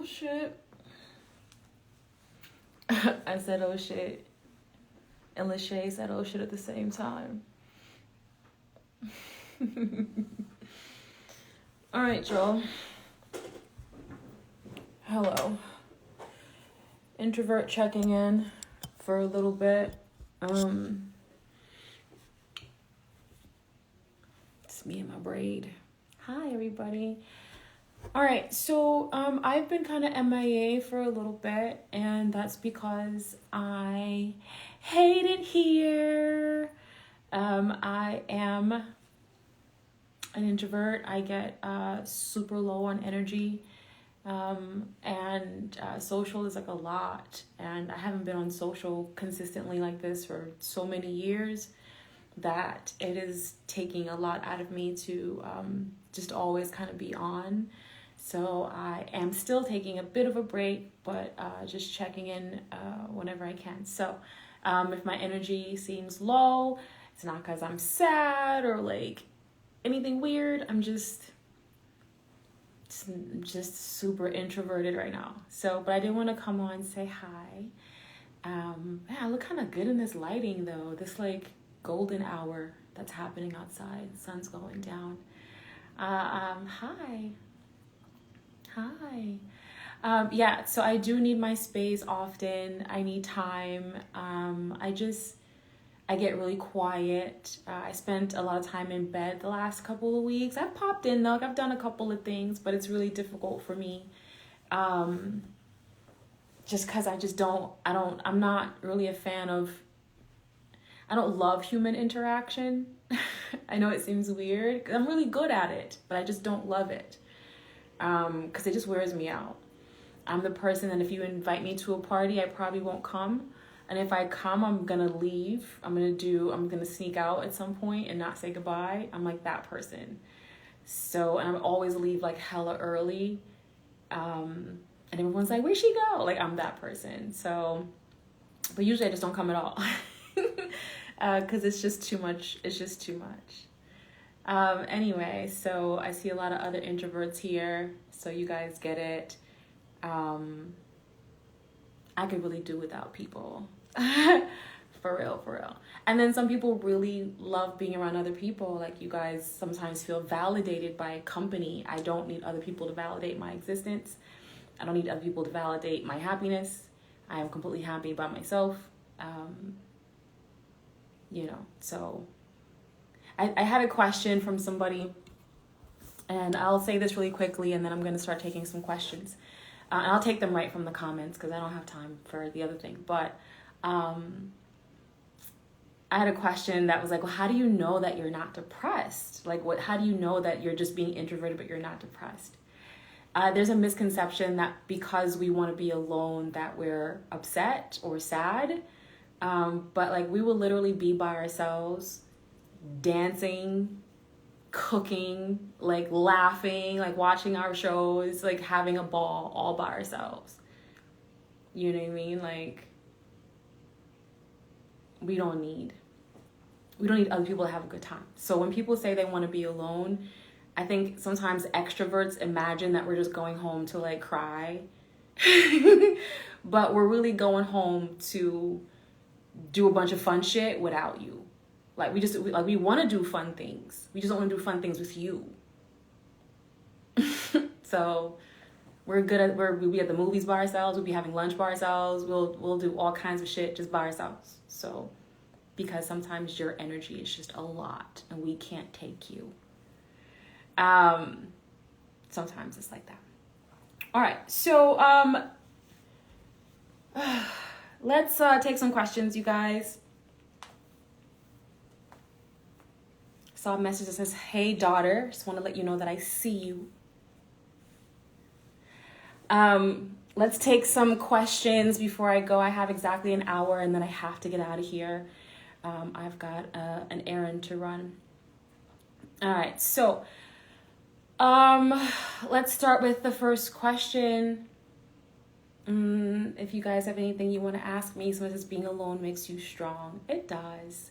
Oh shit. I said oh shit. And Lachey said oh shit at the same time. Alright, Joel. Hello. Introvert checking in for a little bit. It's me and my braid. Hi, everybody. All right, so I've been kind of MIA for a little bit, and that's because I hate it here. I am an introvert. I get super low on energy, and social is like a lot, and I haven't been on social consistently like this for so many years that it is taking a lot out of me to just always kind of be on. So I am still taking a bit of a break, but just checking in whenever I can. So if my energy seems low, it's not because I'm sad or like anything weird. I'm just super introverted right now. So, but I did want to come on and say hi. Man, I look kind of good in this lighting though. This like golden hour that's happening outside. The sun's going down. Hi. Yeah, so I do need my space often. I need time. I get really quiet. I spent a lot of time in bed the last couple of weeks. I've popped in though. I've done a couple of things, but it's really difficult for me. Just because I'm not really a fan of, I don't love human interaction. I know it seems weird. I'm really good at it, but I just don't love it. Because it just wears me out. I'm the person that if you invite me to a party, I probably won't come. And if I come, I'm going to leave. I'm going to sneak out at some point and not say goodbye. I'm like that person. So, and I'm always leave like hella early. And everyone's like, where'd she go? Like, I'm that person. So, but usually I just don't come at all. Because it's just too much. Anyway, so I see a lot of other introverts here, so you guys get it. I could really do without people. For real. And then some people really love being around other people. Like you guys sometimes feel validated by company. I don't need other people to validate my existence. I don't need other people to validate my happiness. I am completely happy by myself. So I had a question from somebody, and I'll say this really quickly, and then I'm going to start taking some questions. And I'll take them right from the comments because I don't have time for the other thing. But I had a question that was like, well, how do you know that you're not depressed? Like, how do you know that you're just being introverted but you're not depressed? There's a misconception that because we want to be alone that we're upset or sad. But like we will literally be by ourselves, dancing, cooking, like laughing, like watching our shows, like having a ball all by ourselves. You know what I mean? Like we don't need other people to have a good time. So when people say they want to be alone, I think sometimes extroverts imagine that we're just going home to like cry. But we're really going home to do a bunch of fun shit without you. Like we want to do fun things. We just don't want to do fun things with you. So we'll be at the movies by ourselves. We'll be having lunch by ourselves. We'll do all kinds of shit just by ourselves. So because sometimes your energy is just a lot and we can't take you. Sometimes it's like that. All right. So let's take some questions, you guys. Saw a message that says, hey, daughter, just want to let you know that I see you. Let's take some questions before I go. I have exactly an hour and then I have to get out of here. I've got an errand to run. All right, so let's start with the first question. If you guys have anything you want to ask me, so as being alone makes you strong. It does.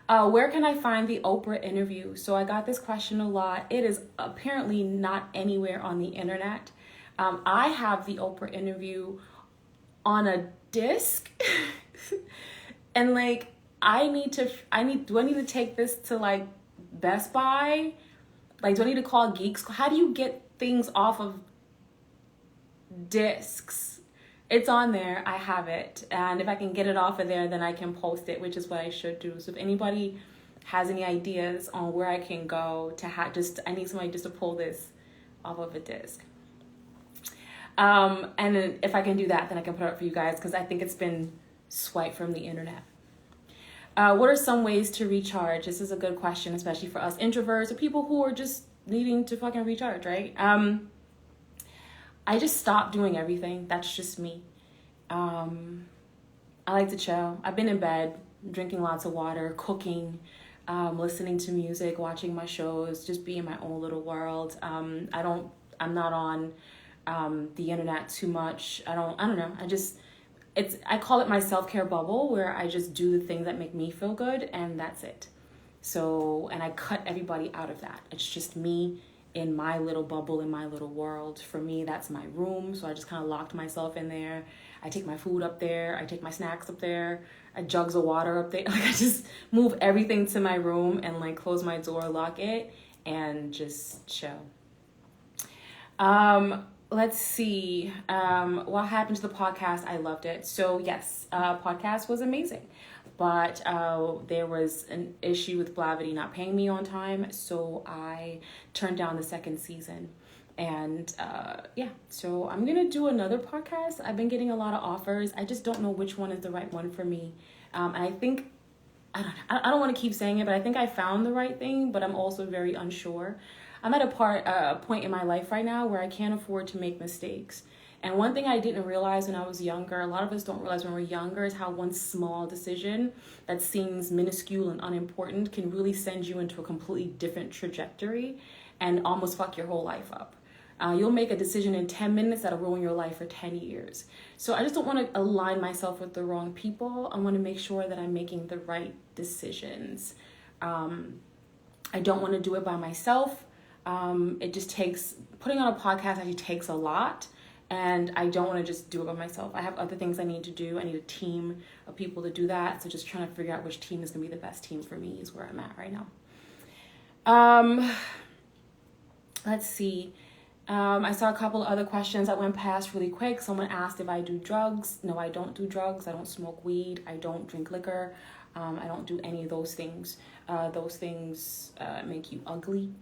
Where can I find the Oprah interview? So I got this question a lot. It is apparently not anywhere on the internet. I have the Oprah interview on a disc. And like, do I need to take this to like Best Buy? Like, do I need to call Geeks? How do you get things off of discs? It's on there. I have it. And if I can get it off of there, then I can post it, which is what I should do. So if anybody has any ideas on where I can go to I need somebody just to pull this off of a disc. And then if I can do that, then I can put it up for you guys, because I think it's been swiped from the internet. What are some ways to recharge? This is a good question, especially for us introverts or people who are just needing to fucking recharge, right? I just stopped doing everything. That's just me. I like to chill. I've been in bed, drinking lots of water, cooking, listening to music, watching my shows, just be in my own little world. I'm not on the internet too much. I don't know. I call it my self-care bubble, where I just do the things that make me feel good, and that's it. So, and I cut everybody out of that. It's just me in my little bubble, in my little world. For me, that's my room. So I just kind of locked myself in there. I take my food up there. I take my snacks up there. I jugs of water up there. Like, I just move everything to my room and like close my door, lock it, and just chill. Let's see. What happened to the podcast? I loved it. So yes, podcast was amazing. But there was an issue with Blavity not paying me on time, so I turned down the second season. And so I'm going to do another podcast. I've been getting a lot of offers. I just don't know which one is the right one for me. And I think, I don't want to keep saying it, but I think I found the right thing, but I'm also very unsure. I'm at a point in my life right now where I can't afford to make mistakes. And one thing I didn't realize when I was younger, a lot of us don't realize when we're younger, is how one small decision that seems minuscule and unimportant can really send you into a completely different trajectory and almost fuck your whole life up. You'll make a decision in 10 minutes that'll ruin your life for 10 years. So I just don't want to align myself with the wrong people. I want to make sure that I'm making the right decisions. I don't want to do it by myself. It just takes, putting on a podcast actually takes a lot. And I don't want to just do it by myself. I have other things I need to do. I need a team of people to do that. So just trying to figure out which team is going to be the best team for me is where I'm at right now. Let's see. I saw a couple of other questions that went past really quick. Someone asked if I do drugs. No, I don't do drugs. I don't smoke weed. I don't drink liquor. I don't do any of those things. Those things make you ugly.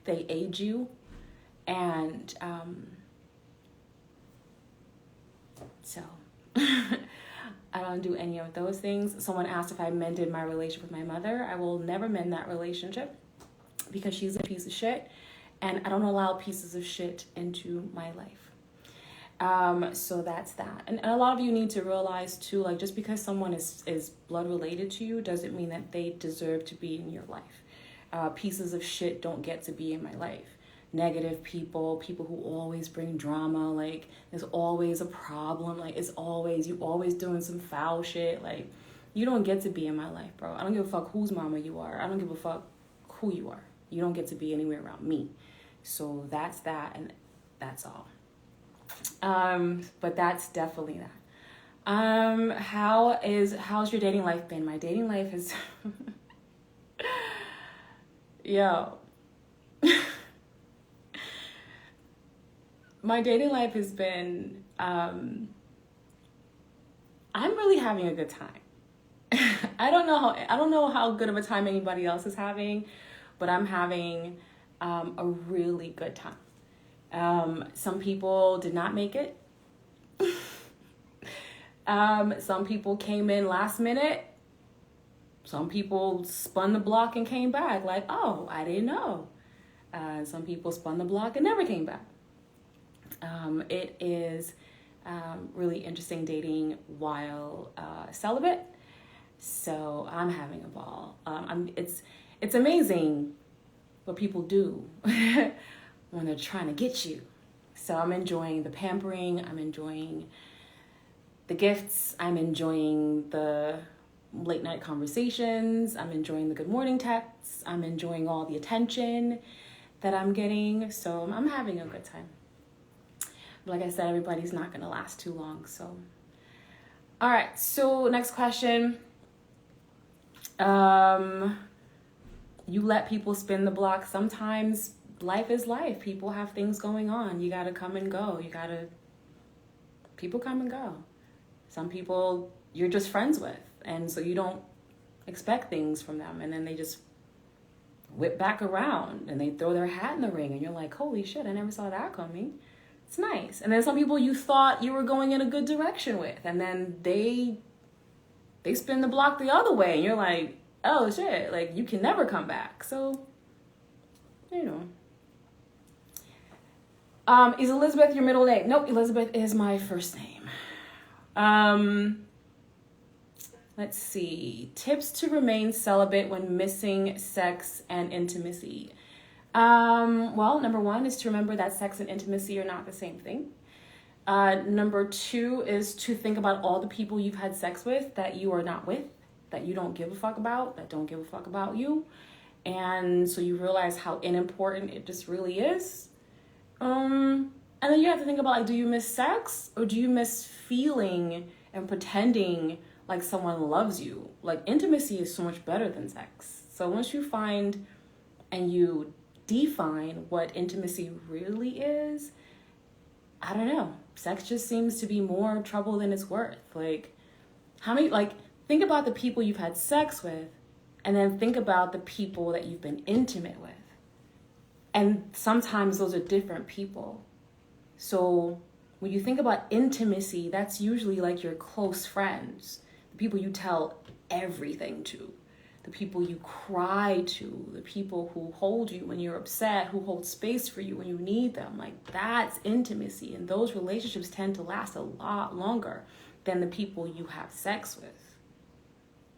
They age you. And so I don't do any of those things. Someone asked if I mended my relationship with my mother. I will never mend that relationship because she's a piece of shit, and I don't allow pieces of shit into my life. So that's that. And a lot of you need to realize too, like, just because someone is blood related to you doesn't mean that they deserve to be in your life. Pieces of shit don't get to be in my life. Negative people who always bring drama, like there's always a problem, like you always doing some foul shit, like you don't get to be in my life, bro. I don't give a fuck whose mama you are. I don't give a fuck who you are. You don't get to be anywhere around me. So that's that, and that's all. But that's definitely that. How's your dating life been? My dating life is yo. My dating life has been, I'm really having a good time. I don't know how good of a time anybody else is having, but I'm having a really good time. Some people did not make it. Some people came in last minute. Some people spun the block and came back like, oh, I didn't know. Some people spun the block and never came back. It is really interesting dating while celibate. So I'm having a ball. It's amazing what people do when they're trying to get you. So I'm enjoying the pampering. I'm enjoying the gifts. I'm enjoying the late night conversations. I'm enjoying the good morning texts. I'm enjoying all the attention. that I'm getting. So I'm having a good time. But like I said, everybody's not going to last too long. So, all right. So next question. You let people spin the block. Sometimes life is life. People have things going on. You got to come and go. People come and go. Some people you're just friends with. And so you don't expect things from them. And then they just whip back around and they throw their hat in the ring. And you're like, holy shit, I never saw that coming. It's nice. And then some people you thought you were going in a good direction with. And then they spin the block the other way. And you're like, oh shit, like you can never come back. So, you know. Is Elisabeth your middle name? Nope, Elisabeth is my first name. Let's see. Tips to remain celibate when missing sex and intimacy. Well, number one is to remember that sex and intimacy are not the same thing. Number two is to think about all the people you've had sex with that you are not with, that you don't give a fuck about, that don't give a fuck about you. And so you realize how unimportant it just really is. And then you have to think about, like, do you miss sex or do you miss feeling and pretending like someone loves you? Like, intimacy is so much better than sex. So once you find and you define what intimacy really is, I don't know. Sex just seems to be more trouble than it's worth. Like, think about the people you've had sex with and then think about the people that you've been intimate with. And sometimes those are different people. So when you think about intimacy, that's usually like your close friends, the people you tell everything to, the people you cry to, the people who hold you when you're upset, who hold space for you when you need them. Like, that's intimacy. And those relationships tend to last a lot longer than the people you have sex with.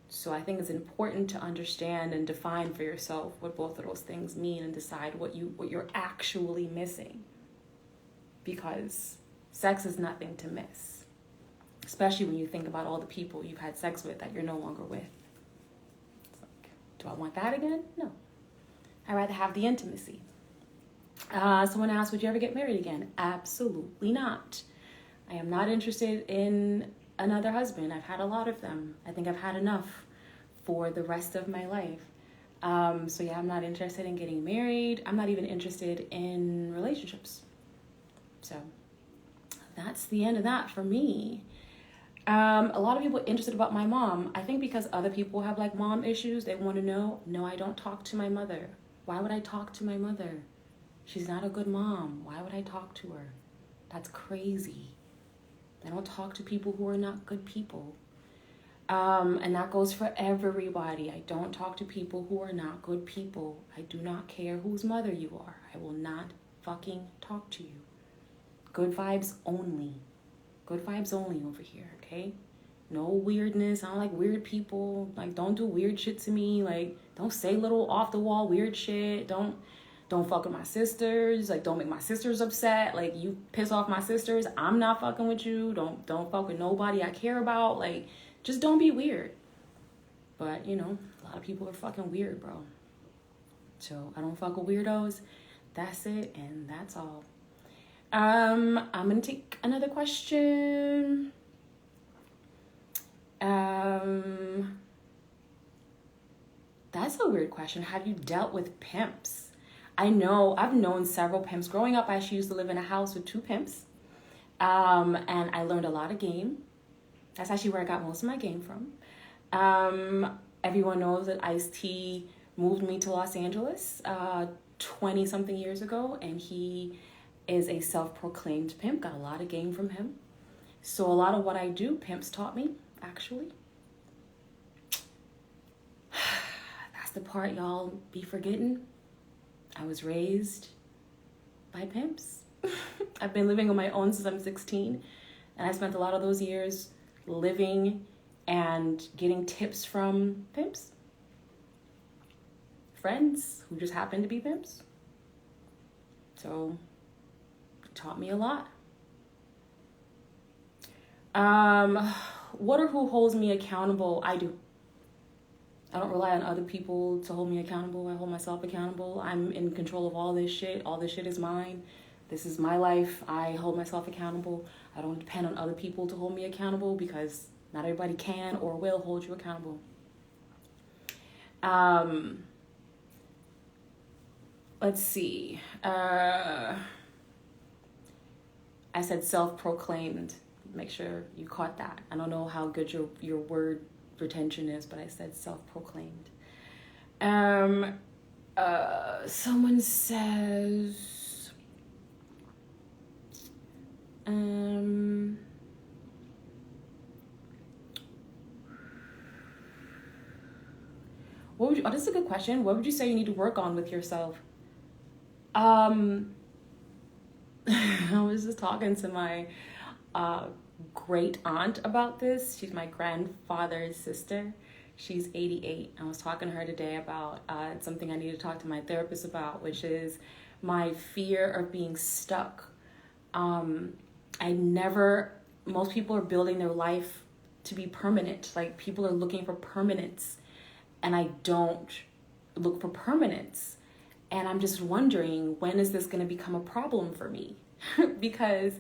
So I think it's important to understand and define for yourself what both of those things mean and decide what you're actually missing. Because sex is nothing to miss, especially when you think about all the people you've had sex with that you're no longer with. It's like, do I want that again? No. I'd rather have the intimacy. Someone asked, would you ever get married again? Absolutely not. I am not interested in another husband. I've had a lot of them. I think I've had enough for the rest of my life. So yeah, I'm not interested in getting married. I'm not even interested in relationships. So that's the end of that for me. A lot of people are interested about my mom. I think because other people have like mom issues, they want to know, no, I don't talk to my mother. Why would I talk to my mother? She's not a good mom. Why would I talk to her? That's crazy. I don't talk to people who are not good people. And that goes for everybody. I don't talk to people who are not good people. I do not care whose mother you are. I will not fucking talk to you. Good vibes only. Good vibes only over here, okay? No weirdness. I don't like weird people. Like, don't do weird shit to me. Like, don't say little off the wall weird shit. Don't fuck with my sisters. Like, don't make my sisters upset. Like, you piss off my sisters, I'm not fucking with you. Don't fuck with nobody I care about. Like, just don't be weird. But, you know, a lot of people are fucking weird, bro. So I don't fuck with weirdos. That's it, and that's all. I'm gonna take another question. That's a weird question. Have you dealt with pimps? I've known several pimps. Growing up, I actually used to live in a house with two pimps. And I learned a lot of game. That's actually where I got most of my game from. Everyone knows that Ice-T moved me to Los Angeles 20-something years ago, and he is a self-proclaimed pimp. Got a lot of game from him. So a lot of what I do, pimps taught me, actually. That's the part y'all be forgetting. I was raised by pimps. I've been living on my own since I'm 16, and I spent a lot of those years living and getting tips from pimps. Friends who just happened to be pimps. So, it taught me a lot. What or who holds me accountable? I do. I don't rely on other people to hold me accountable. I hold myself accountable. I'm in control of all this shit. All this shit is mine. This is my life. I hold myself accountable. I don't depend on other people to hold me accountable because not everybody can or will hold you accountable. Let's see. I said self-proclaimed. Make sure you caught that. I don't know how good your word retention is, but I said self-proclaimed. Someone says, what would you, this is a good question. What would you say you need to work on with yourself? I was just talking to my great aunt about this. She's my grandfather's sister. She's 88. I was talking to her today about something I need to talk to my therapist about, which is my fear of being stuck. Most people are building their life to be permanent. Like, people are looking for permanence, and I don't look for permanence. And I'm just wondering, when is this going to become a problem for me? Because,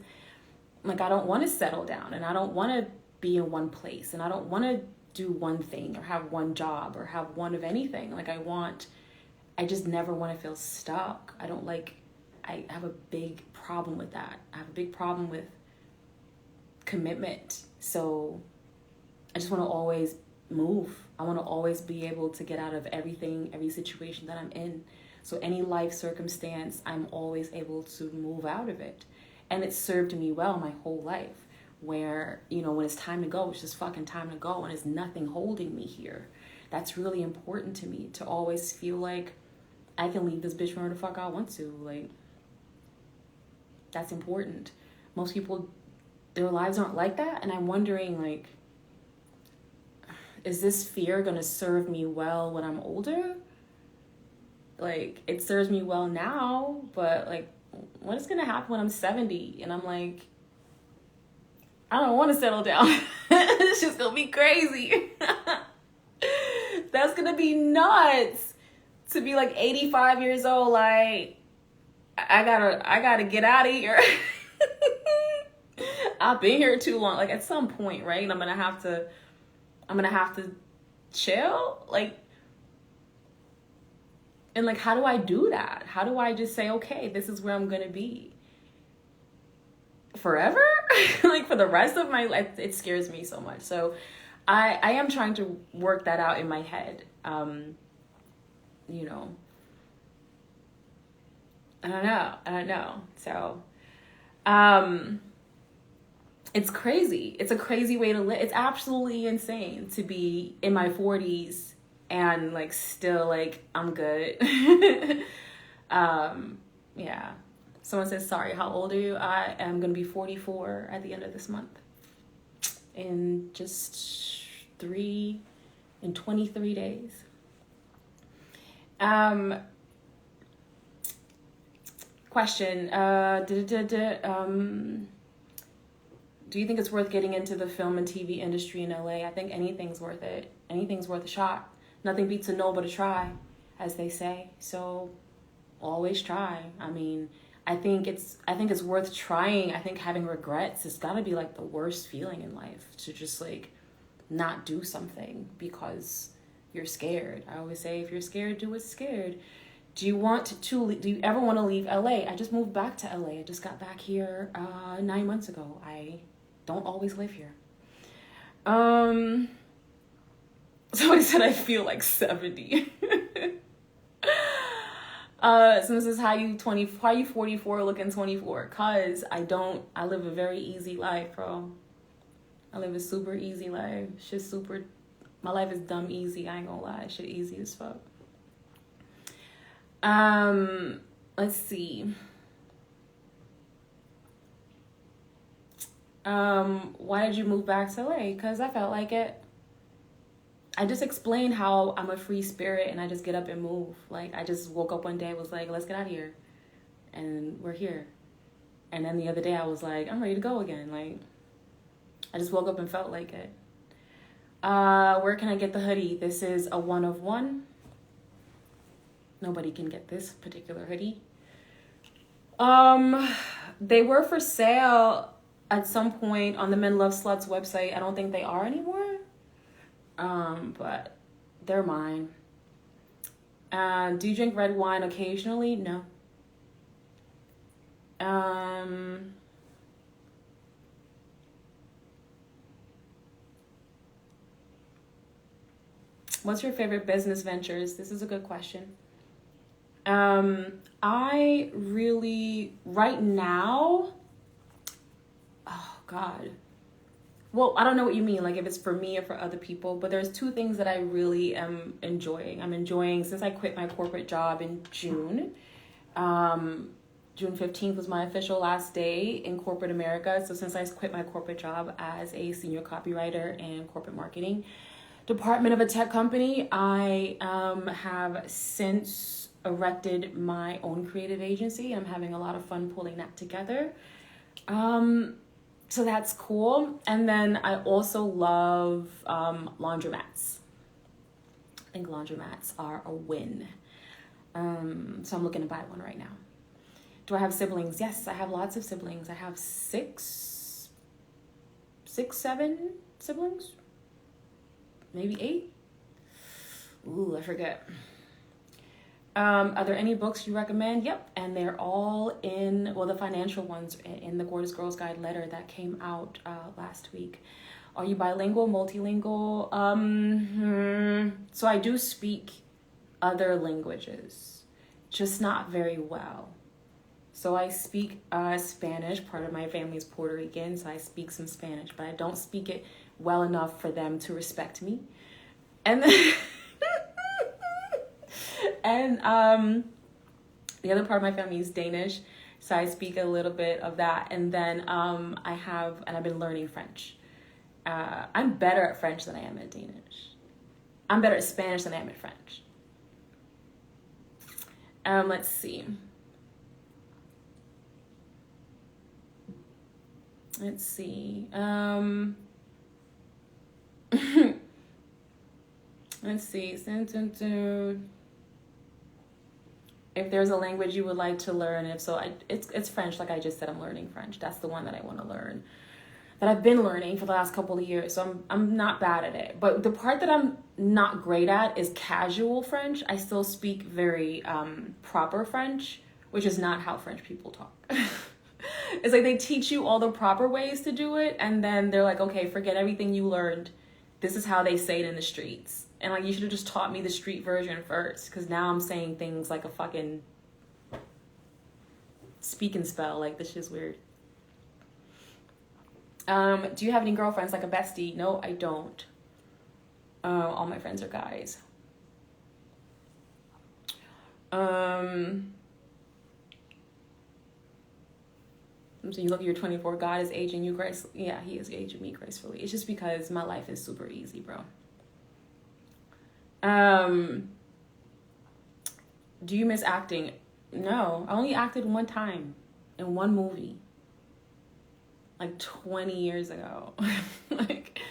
like, I don't want to settle down, and I don't want to be in one place, and I don't want to do one thing or have one job or have one of anything. Like, I just never want to feel stuck. I have a big problem with that. I have a big problem with commitment. So I just want to always move. I want to always be able to get out of every situation that I'm in. So any life circumstance, I'm always able to move out of it. And it served me well my whole life, where, when it's time to go, it's just fucking time to go, and there's nothing holding me here. That's really important to me, to always feel like I can leave this bitch wherever the fuck I want to. Like, that's important. Most people, their lives aren't like that, and I'm wondering, like, is this fear gonna serve me well when I'm older? Like, it serves me well now, but, like, what is gonna happen when I'm 70 and I'm like, I don't want to settle down. It's just gonna be crazy. That's gonna be nuts. To be like 85 years old, like, I gotta get out of here. I've been here too long. Like, at some point, right? I'm gonna have to chill. Like, and like, how do I do that? How do I just say, okay, this is where I'm gonna be forever? Like, for the rest of my life? It scares me so much. So I am trying to work that out in my head. I don't know. So it's crazy. It's a crazy way to live. It's absolutely insane to be in my 40s and, like, still, like, I'm good. Yeah. Someone says, sorry, how old are you? I am going to be 44 at the end of this month. In just 23 days. Question. Do you think it's worth getting into the film and TV industry in LA? I think anything's worth it. Anything's worth a shot. Nothing beats a no but a try, as they say. So always try. I mean, I think it's worth trying. I think having regrets, it's gotta be like the worst feeling in life, to just, like, not do something because you're scared. I always say, if you're scared, do what's scared. Do you ever want to leave LA? I just moved back to LA. I just got back here 9 months ago. I don't always live here. Somebody said I feel like 70. Someone says, how you 44 looking 24? Cause I live a very easy life, bro. I live a super easy life. My life is dumb easy, I ain't gonna lie. Shit easy as fuck. Let's see. Why did you move back to LA? Cause I felt like it. I just explained how I'm a free spirit and I just get up and move. Like, I just woke up one day, was like, let's get out of here. And we're here. And then the other day I was like, I'm ready to go again. Like, I just woke up and felt like it. Where can I get the hoodie? This is a 1 of 1. Nobody can get this particular hoodie. They were for sale at some point on the Men Love Sluts website. I don't think they are anymore. But they're mine. Do you drink red wine occasionally? No. What's your favorite business ventures? This is a good question. I really, right now, oh God. Well, I don't know what you mean, like if it's for me or for other people, but there's 2 things that I really am enjoying. I'm enjoying, since I quit my corporate job in June, June 15th was my official last day in corporate America. So since I quit my corporate job as a senior copywriter in corporate marketing department of a tech company, I have since erected my own creative agency. I'm having a lot of fun pulling that together. So that's cool. And then I also love laundromats. I think laundromats are a win. So I'm looking to buy one right now. Do I have siblings? Yes, I have lots of siblings. I have 6, 7 siblings. Maybe 8. Ooh, I forget. Are there any books you recommend? Yep, and they're all in, well, the financial ones in the Gorgeous Girls Guide letter that came out last week. Are you bilingual, multilingual? So I do speak other languages, just not very well. So I speak Spanish. Part of my family is Puerto Rican, so I speak some Spanish, but I don't speak it well enough for them to respect me. And then and the other part of my family is Danish, so I speak a little bit of that. And then I've been learning French. I'm better at French than I am at Danish. I'm better at Spanish than I am at French. Let's see. Let's see. Let's see. If there's a language you would like to learn, if so, it's French. Like I just said, I'm learning French. That's the one that I want to learn, that I've been learning for the last couple of years. So I'm not bad at it. But the part that I'm not great at is casual French. I still speak very proper French, which is not how French people talk. It's like they teach you all the proper ways to do it, and then they're like, okay, forget everything you learned. This is how they say it in the streets. And like, you should have just taught me the street version first, because now I'm saying things like a fucking speak and spell. Like, this shit's weird. Do you have any girlfriends, like a bestie? No, I don't. All my friends are guys. So you look at your 24, God is aging you gracefully. Yeah, he is aging me gracefully. It's just because my life is super easy, bro. Do you miss acting? No, I only acted one time in one movie. Like 20 years ago. Like,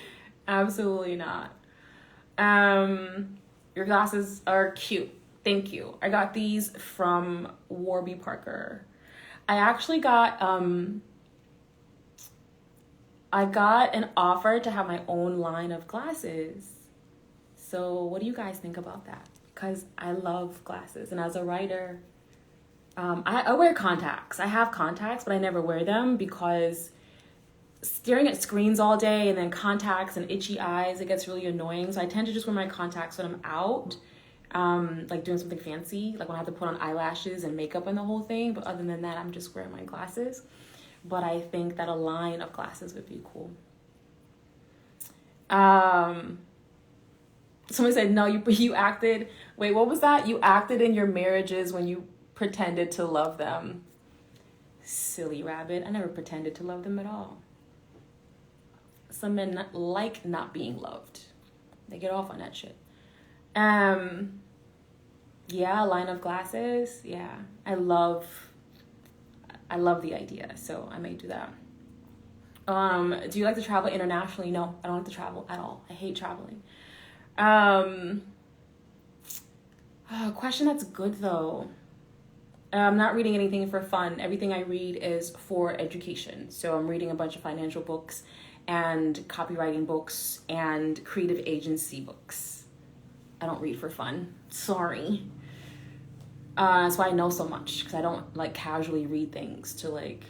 absolutely not. Your glasses are cute. Thank you. I got these from Warby Parker. I actually got an offer to have my own line of glasses. So what do you guys think about that? Because I love glasses, and as a writer, I wear contacts. I have contacts, but I never wear them because staring at screens all day and then contacts and itchy eyes, it gets really annoying. So I tend to just wear my contacts when I'm out. Like doing something fancy, like when I have to put on eyelashes and makeup and the whole thing. But other than that, I'm just wearing my glasses. But I think that a line of glasses would be cool. Someone said, no, you acted. Wait, what was that? You acted in your marriages when you pretended to love them. Silly rabbit. I never pretended to love them at all. Some men like not being loved. They get off on that shit. Yeah, a line of glasses. Yeah, I love the idea, so I may do that. Do you like to travel internationally? No, I don't like to travel at all. I hate traveling. Question that's good though. I'm not reading anything for fun. Everything I read is for education. So I'm reading a bunch of financial books and copywriting books and creative agency books. I don't read for fun. Sorry. That's why I know so much, because I don't like casually read things to like,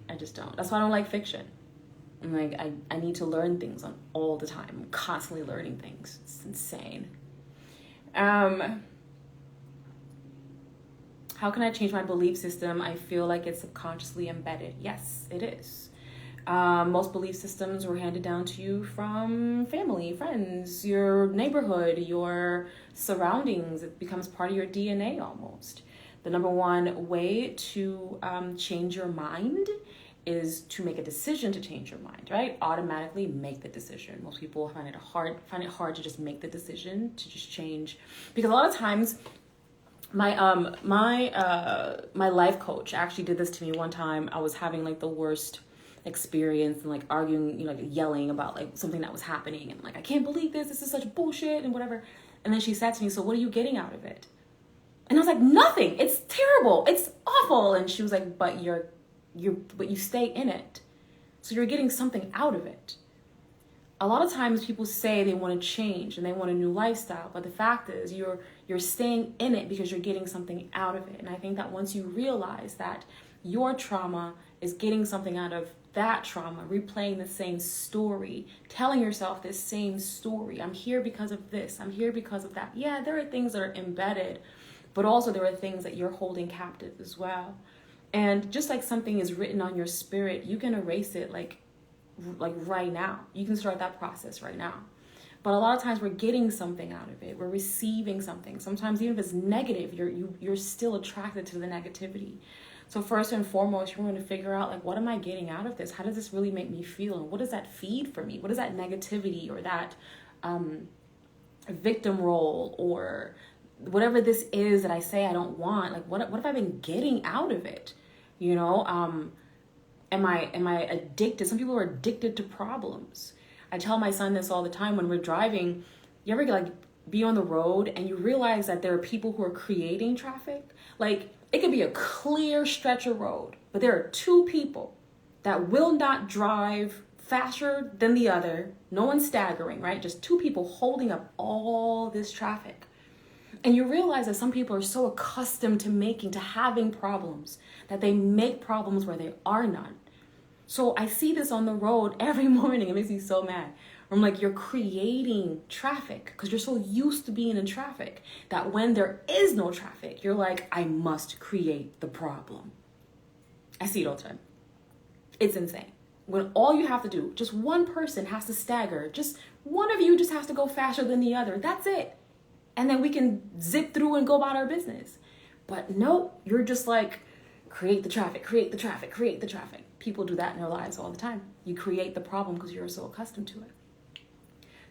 I just don't. That's why I don't like fiction. I'm like, I need to learn things on all the time. I'm constantly learning things. It's insane. How can I change my belief system? I feel like it's subconsciously embedded. Yes, it is. Most belief systems were handed down to you from family, friends, your neighborhood, your surroundings. It becomes part of your DNA almost. The number one way to change your mind is to make a decision to change your mind, right? Automatically make the decision. Most people find it hard to just make the decision to just change, because a lot of times my life coach actually did this to me one time. I was having like the worst experience and like arguing, like yelling about like something that was happening, and like, I can't believe this is such bullshit and whatever. And then she said to me, so what are you getting out of it? And I was like, nothing. It's terrible. It's awful. And she was like, but you stay in it. So you're getting something out of it. A lot of times people say they want to change and they want a new lifestyle, but the fact is you're staying in it because you're getting something out of it. And I think that once you realize that your trauma is getting something out of that trauma, replaying the same story, telling yourself this same story, I'm here because of this, I'm here because of that. Yeah, there are things that are embedded, but also there are things that you're holding captive as well. And just like something is written on your spirit, you can erase it like right now. You can start that process right now. But a lot of times we're getting something out of it. We're receiving something. Sometimes even if it's negative, you're still attracted to the negativity. So first and foremost, you're going to figure out, like, what am I getting out of this? How does this really make me feel? And what does that feed for me? What is that negativity or that victim role or whatever this is that I say I don't want? Like, what have I been getting out of it? You know, am I addicted? Some people are addicted to problems. I tell my son this all the time when we're driving. You ever like be on the road and you realize that there are people who are creating traffic? Like, it could be a clear stretch of road, but there are two people that will not drive faster than the other. No one's staggering, right? Just two people holding up all this traffic. And you realize that some people are so accustomed to having problems that they make problems where there are none. So I see this on the road every morning. It makes me so mad. I'm like, you're creating traffic because you're so used to being in traffic that when there is no traffic, you're like, I must create the problem. I see it all the time. It's insane. When all you have to do, just one person has to stagger. Just one of you just has to go faster than the other. That's it. And then we can zip through and go about our business. But no, you're just like, create the traffic, create the traffic, create the traffic. People do that in their lives all the time. You create the problem because you're so accustomed to it.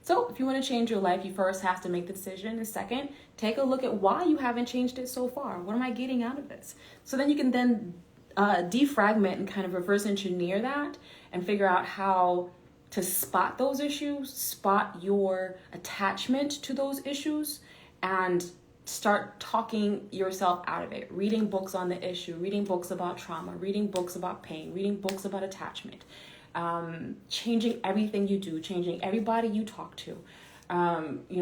So if you want to change your life, you first have to make the decision. And second, take a look at why you haven't changed it so far. What am I getting out of this? So then you can then defragment and kind of reverse engineer that and figure out how to spot those issues, spot your attachment to those issues, and start talking yourself out of it. Reading books on the issue, reading books about trauma, reading books about pain, reading books about attachment, changing everything you do, changing everybody you talk to,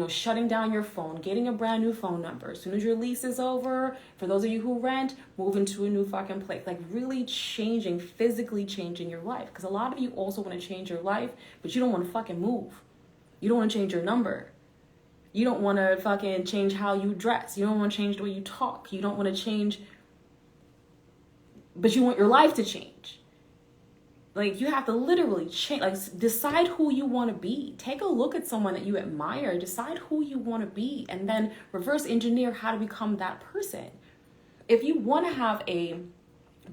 shutting down your phone, getting a brand new phone number. As soon as your lease is over, for those of you who rent, move into a new fucking place. Like really physically changing your life. Because a lot of you also want to change your life, but you don't want to fucking move. You don't want to change your number. You don't want to fucking change how you dress. You don't want to change the way you talk. You don't want to change, but you want your life to change. Like, you have to literally change, like, decide who you want to be. Take a look at someone that you admire. Decide who you want to be, and then reverse engineer how to become that person. If you want to have a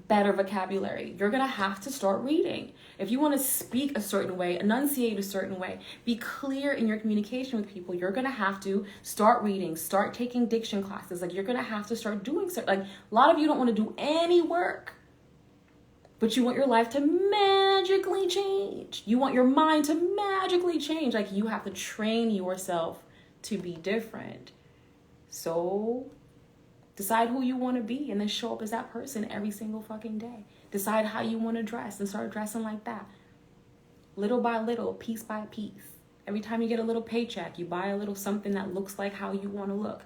better vocabulary, you're going to have to start reading. If you want to speak a certain way, enunciate a certain way, be clear in your communication with people, you're going to have to start reading, start taking diction classes. Like, you're going to have to start doing like, a lot of you don't want to do any work. But you want your life to magically change. You want your mind to magically change. Like, you have to train yourself to be different. So decide who you want to be and then show up as that person every single fucking day. Decide how you want to dress and start dressing like that. Little by little, piece by piece. Every time you get a little paycheck, you buy a little something that looks like how you want to look.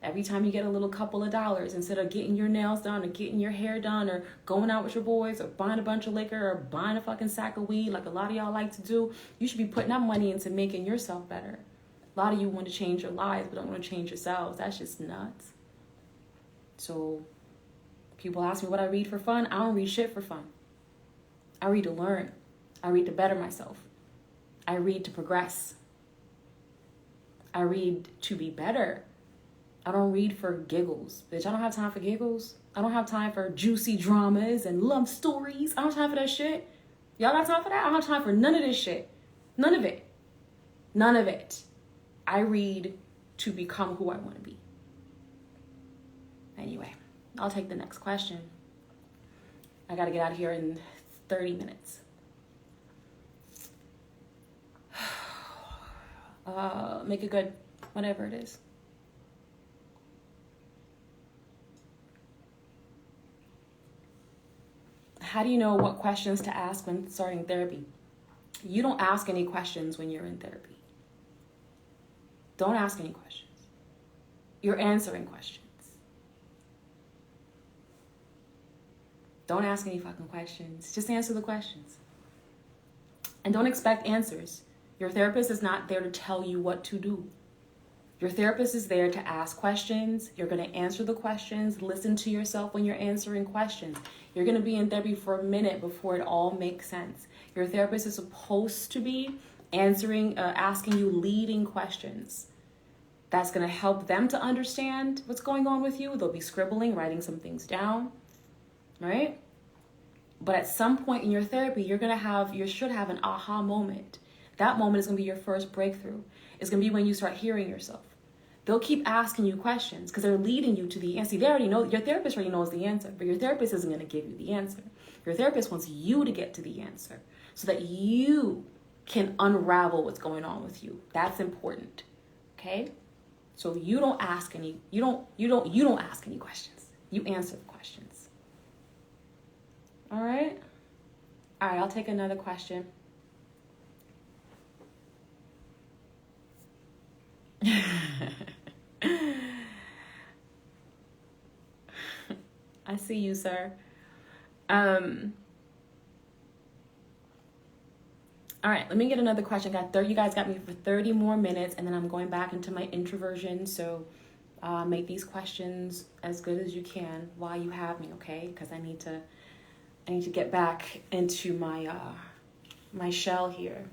Every time you get a little couple of dollars, instead of getting your nails done or getting your hair done or going out with your boys or buying a bunch of liquor or buying a fucking sack of weed like a lot of y'all like to do, you should be putting that money into making yourself better. A lot of you want to change your lives but don't want to change yourselves. That's just nuts. So people ask me what I read for fun. I don't read shit for fun. I read to learn. I read to better myself. I read to progress. I read to be better. I don't read for giggles. Bitch, I don't have time for giggles. I don't have time for juicy dramas and love stories. I don't have time for that shit. Y'all got time for that? I don't have time for none of this shit. None of it. None of it. I read to become who I want to be. Anyway, I'll take the next question. I got to get out of here in 30 minutes. Make it good, whatever it is. How do you know what questions to ask when starting therapy? You don't ask any questions when you're in therapy. Don't ask any questions. You're answering questions. Don't ask any fucking questions. Just answer the questions. And don't expect answers. Your therapist is not there to tell you what to do. Your therapist is there to ask questions. You're going to answer the questions. Listen to yourself when you're answering questions. You're going to be in therapy for a minute before it all makes sense. Your therapist is supposed to be asking you leading questions. That's going to help them to understand what's going on with you. They'll be scribbling, writing some things down, right? But at some point in your therapy, you should have an aha moment. That moment is going to be your first breakthrough. It's going to be when you start hearing yourself. They'll keep asking you questions because they're leading you to the answer. They already know, your therapist already knows the answer, but your therapist isn't going to give you the answer. Your therapist wants you to get to the answer so that you can unravel what's going on with you. That's important. Okay? So you don't ask any questions. You answer the questions. All right? All right, I'll take another question. I see you, sir. All right, let me get another question. You guys got me for 30 more minutes, and then I'm going back into my introversion. So make these questions as good as you can while you have me, okay? Because I need to get back into my my shell here.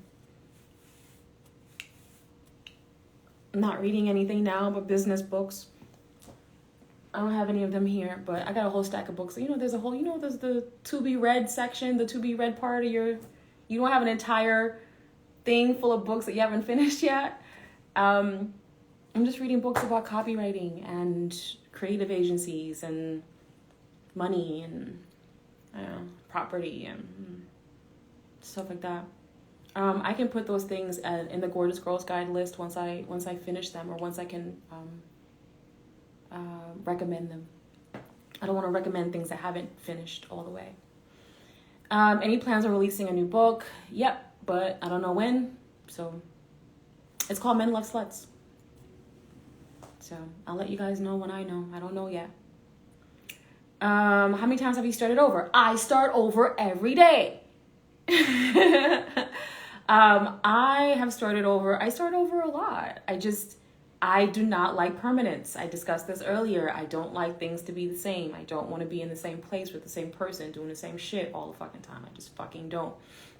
I'm not reading anything now but business books. I don't have any of them here, but I got a whole stack of books. There's the to be read section, the to be read part of you don't have an entire thing full of books that you haven't finished yet. I'm just reading books about copywriting and creative agencies and money and property and stuff like that. I can put those things in the Gorgeous Girls Guide list once I finish them, or once I can recommend them. I don't want to recommend things that haven't finished all the way. Any plans on releasing a new book? Yep, but I don't know when. So it's called Men Love Sluts. So I'll let you guys know when I know. I don't know yet. How many times have you started over? I start over every day. I have started over. I start over a lot. I do not like permanence. I discussed this earlier. I don't like things to be the same. I don't want to be in the same place with the same person doing the same shit all the fucking time. I just fucking don't.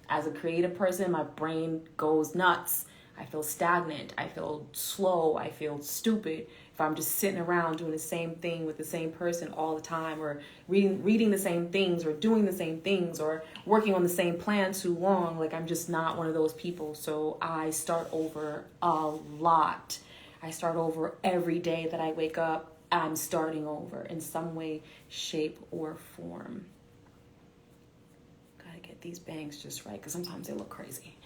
As a creative person, my brain goes nuts. I feel stagnant. I feel slow. I feel stupid if I'm just sitting around doing the same thing with the same person all the time, or reading the same things, or doing the same things, or working on the same plan too long. Like, I'm just not one of those people. So I start over a lot. I start over every day that I wake up. I'm starting over in some way, shape, or form. get these bangs just right because sometimes they look crazy.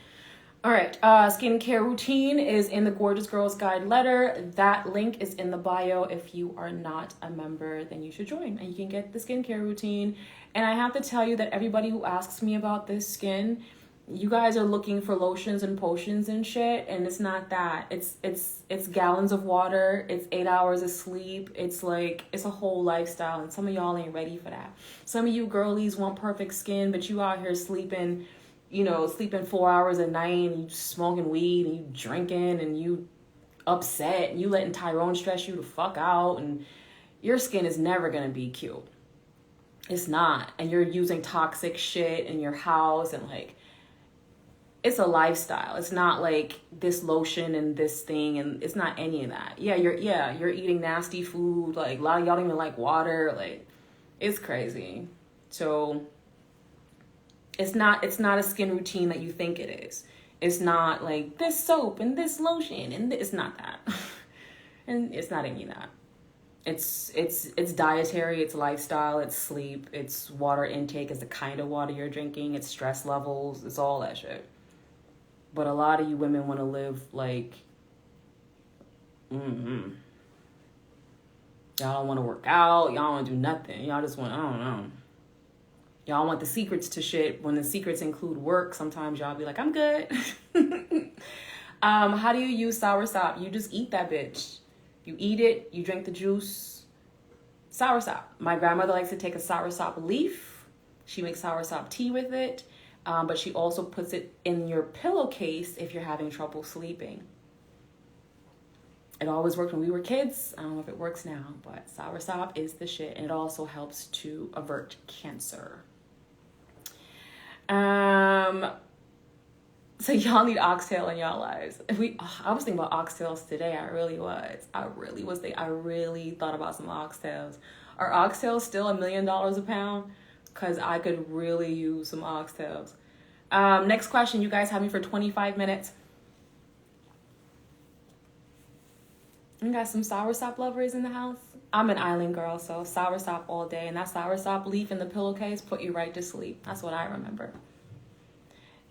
All right, skincare routine is in the Gorgeous Girls Guide letter. That link is in the bio. If you are not a member, then you should join and you can get the skincare routine. And I have to tell you that everybody who asks me about this skin, you guys are looking for lotions and potions and shit, and it's not that. It's gallons of water, it's 8 hours of sleep, it's a whole lifestyle, and some of y'all ain't ready for that. Some of you girlies want perfect skin, but you out here sleeping 4 hours a night, and you smoking weed, and you drinking, and you upset, and you letting Tyrone stress you the fuck out, and your skin is never gonna be cute. It's not. And you're using toxic shit in your house, and it's a lifestyle. It's not like this lotion and this thing, and it's not any of that. You're eating nasty food. Like, a lot of y'all don't even like water. Like, it's crazy. So it's not a skin routine that you think it is. It's not like this soap and this lotion, and it's not that. And it's not any of that. It's dietary, it's lifestyle, it's sleep, it's water intake, it's the kind of water you're drinking, it's stress levels, it's all that shit. But a lot of you women want to live y'all don't want to work out, y'all don't want to do nothing, y'all just want, I don't know. Y'all want the secrets to shit. When the secrets include work, sometimes y'all be like, I'm good. How do you use soursop? You just eat that bitch. You eat it, you drink the juice. Soursop. My grandmother likes to take a soursop leaf. She makes soursop tea with it. But she also puts it in your pillowcase if you're having trouble sleeping. It always worked when we were kids. I don't know if it works now, but soursop is the shit. And it also helps to avert cancer. So y'all need oxtail in y'all lives. I was thinking about oxtails today. I really thought about some oxtails. Are oxtails still $1 million a pound? Because I could really use some oxtails. Next question. You guys have me for 25 minutes. We got some soursop lovers in the house. I'm an island girl, so soursop all day. And that soursop leaf in the pillowcase put you right to sleep. That's what I remember.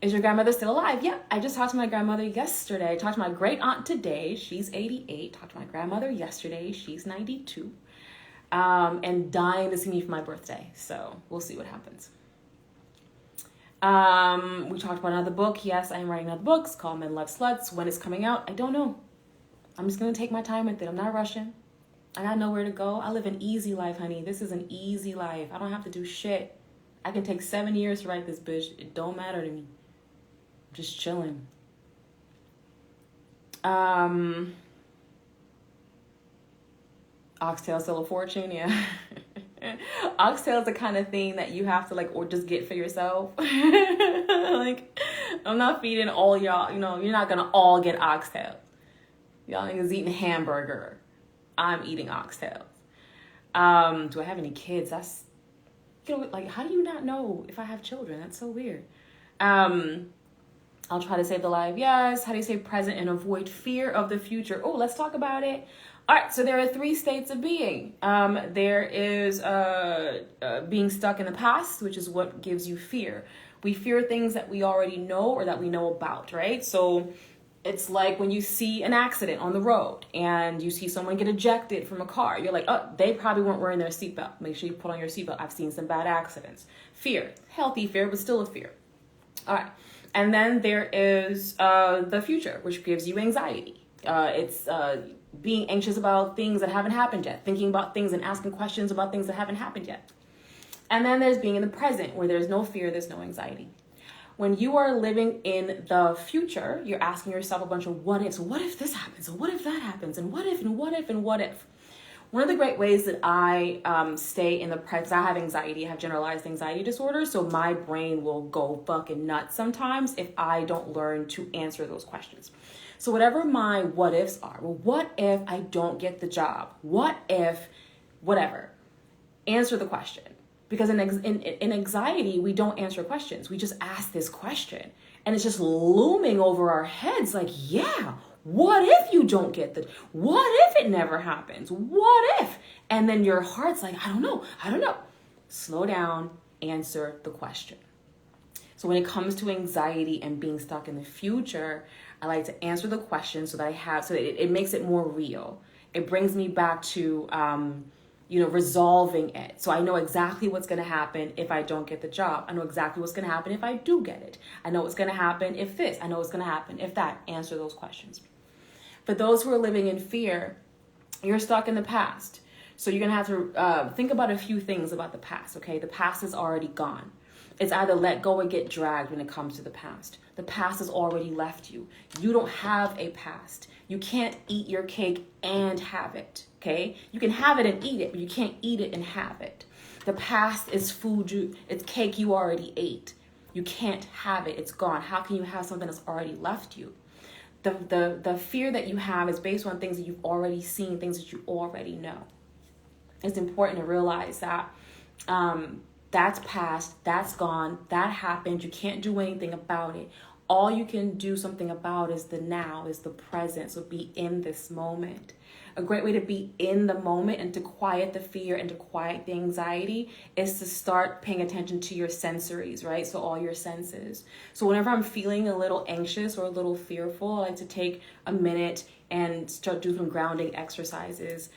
Is your grandmother still alive? Yeah, I just talked to my grandmother yesterday. I talked to my great aunt today. She's 88. Talked to my grandmother yesterday. She's 92. And dying to see me for my birthday. So we'll see what happens. We talked about another book. Yes, I am writing another book. It's called Men Love Sluts. When it's coming out, I don't know. I'm just going to take my time with it. I'm not rushing. I got nowhere to go. I live an easy life, honey. This is an easy life. I don't have to do shit. I can take 7 years to write this bitch. It don't matter to me. I'm just chilling. Oxtail still a fortune, yeah. Oxtail is the kind of thing that you have to or just get for yourself. I'm not feeding all y'all, you're not gonna all get oxtail. Y'all niggas eating hamburger. I'm eating oxtails. Do I have any kids? That's, how do you not know if I have children? That's so weird. I'll try to save the life. Yes. How do you stay present and avoid fear of the future? Oh, let's talk about it. All right. So there are 3 states of being. There is being stuck in the past, which is what gives you fear. We fear things that we already know or that we know about, right? So it's like when you see an accident on the road and you see someone get ejected from a car. You're like, oh, they probably weren't wearing their seatbelt. Make sure you put on your seatbelt. I've seen some bad accidents. Fear. Healthy fear, but still a fear. All right. And then there is the future, which gives you anxiety. It's being anxious about things that haven't happened yet, thinking about things and asking questions about things that haven't happened yet. And then there's being in the present, where there's no fear, there's no anxiety. When you are living in the future, you're asking yourself a bunch of what ifs. What if this happens? And what if that happens? And what if, and what if, and what if? One of the great ways that I stay in the present, I have anxiety, I have generalized anxiety disorder, so my brain will go fucking nuts sometimes if I don't learn to answer those questions. So whatever my what ifs are, well, what if I don't get the job? What if, whatever, answer the question. Because in anxiety, we don't answer questions. We just ask this question. And it's just looming over our heads like, yeah, what if you don't get the, what if it never happens? What if? And then your heart's like, I don't know. Slow down, answer the question. So when it comes to anxiety and being stuck in the future, I like to answer the question so that it makes it more real. It brings me back to, resolving it. So I know exactly what's going to happen if I don't get the job. I know exactly what's going to happen if I do get it. I know what's going to happen if this. I know what's going to happen if that. Answer those questions. For those who are living in fear, you're stuck in the past. So you're going to have to think about a few things about the past, okay? The past is already gone. It's either let go or get dragged when it comes to the past. The past has already left you. You don't have a past. You can't eat your cake and have it, okay? You can have it and eat it, but you can't eat it and have it. The past is food, it's cake you already ate. You can't have it, it's gone. How can you have something that's already left you? The fear that you have is based on things that you've already seen, things that you already know. It's important to realize that that's past, that's gone, that happened. You can't do anything about it. All you can do something about is the now, is the present. So be in this moment. A great way to be in the moment and to quiet the fear and to quiet the anxiety is to start paying attention to your sensories, right? So all your senses. So whenever I'm feeling a little anxious or a little fearful, I like to take a minute and start doing some grounding exercises.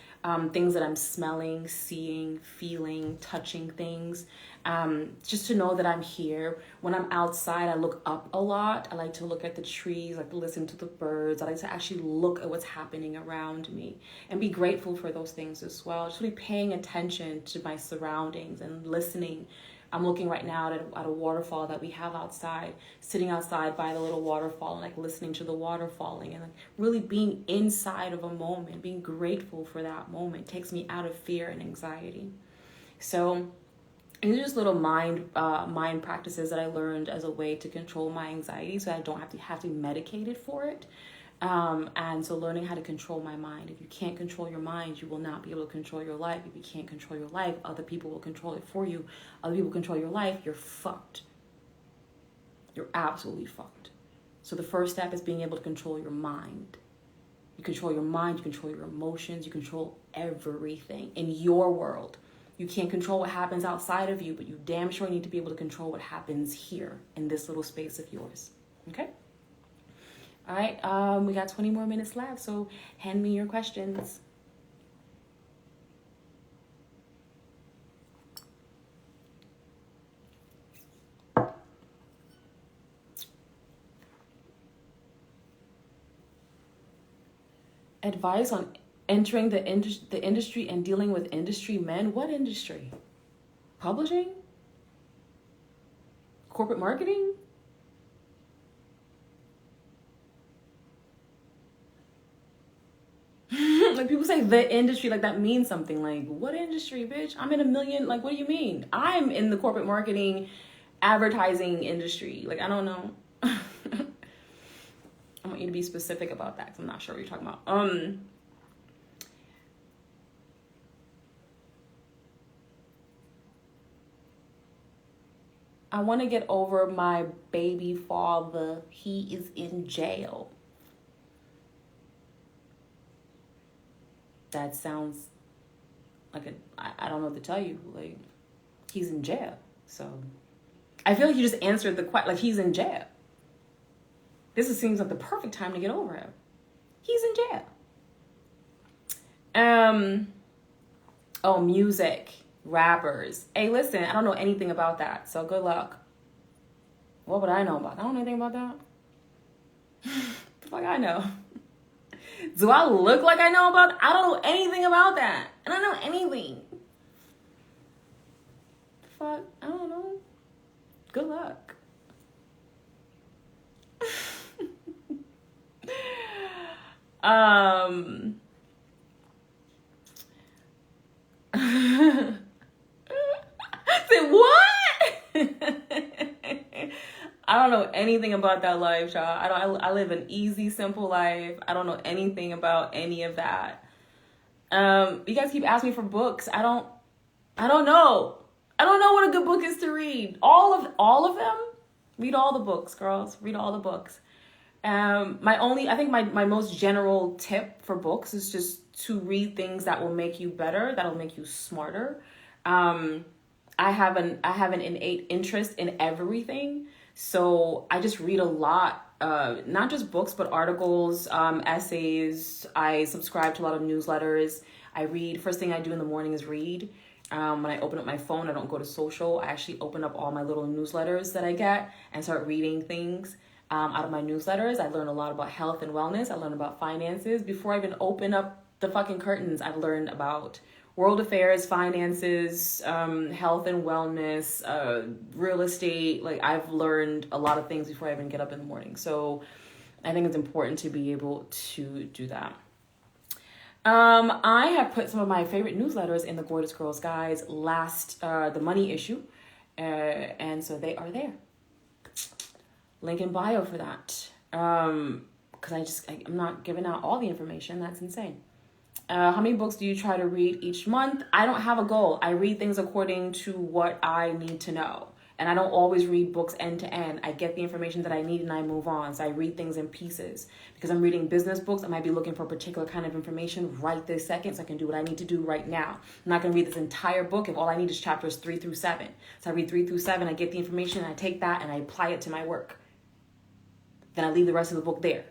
Things that I'm smelling, seeing, feeling, touching things, just to know that I'm here. When I'm outside, I look up a lot. I like to look at the trees, I like to listen to the birds. I like to actually look at what's happening around me and be grateful for those things as well. Just really paying attention to my surroundings and listening. I'm looking right now at a waterfall that we have outside, sitting outside by the little waterfall and like listening to the water falling and like really being inside of a moment, being grateful for that moment takes me out of fear and anxiety. So these are just little mind practices that I learned as a way to control my anxiety so I don't have to be medicated for it. And so learning how to control my mind. If you can't control your mind, you will not be able to control your life. If you can't control your life, other people will control it for you. Other people control your life, you're fucked. You're absolutely fucked. So the first step is being able to control your mind. You control your mind, you control your emotions, you control everything in your world. You can't control what happens outside of you, but you damn sure need to be able to control what happens here in this little space of yours. Okay? All right, we got 20 more minutes left, so hand me your questions. Advice on entering the industry and dealing with industry men. What industry? Publishing? Corporate marketing? Like people say the industry, like that means something. Like, what industry, bitch? I'm in a million. Like, what do you mean? I'm in the corporate marketing, advertising industry. Like, I don't know. I want you to be specific about that because I'm not sure what you're talking about. I want to get over my baby father. He is in jail. That sounds like I don't know what to tell you. Like, he's in jail. So I feel like you just answered the question. Like, he's in jail. Seems like the perfect time to get over him. He's in jail. Oh, music, rappers. Hey, listen, I don't know anything about that. So good luck. What would I know about? I don't know anything about that. The fuck I know. Do I look like I know about? I don't know anything about that. I don't know anything. Fuck, I don't know. Good luck. Say what? I don't know anything about that life, y'all. I live an easy, simple life. I don't know anything about any of that. You guys keep asking me for books. I don't know. I don't know what a good book is to read. All of them? Read all the books, girls. Read all the books. I think my most general tip for books is just to read things that will make you better, that'll make you smarter. I have an innate interest in everything. So I just read a lot, not just books, but articles, essays. I subscribe to a lot of newsletters. I read. First thing I do in the morning is read. When I open up my phone, I don't go to social. I actually open up all my little newsletters that I get and start reading things out of my newsletters. I learn a lot about health and wellness. I learn about finances. Before I even open up the fucking curtains, I've learned about world affairs, finances, health and wellness, real estate. Like, I've learned a lot of things before I even get up in the morning. So I think it's important to be able to do that. I have put some of my favorite newsletters in the Gorgeous Girls Guides the money issue. And so they are there. Link in bio for that. Because I'm not giving out all the information. That's insane. How many books do you try to read each month? I don't have a goal. I read things according to what I need to know. And I don't always read books end to end. I get the information that I need and I move on. So I read things in pieces. Because I'm reading business books, I might be looking for a particular kind of information right this second so I can do what I need to do right now. I'm not going to read this entire book if all I need is chapters 3 through 7. So I read 3 through 7, I get the information, I take that and I apply it to my work. Then I leave the rest of the book there.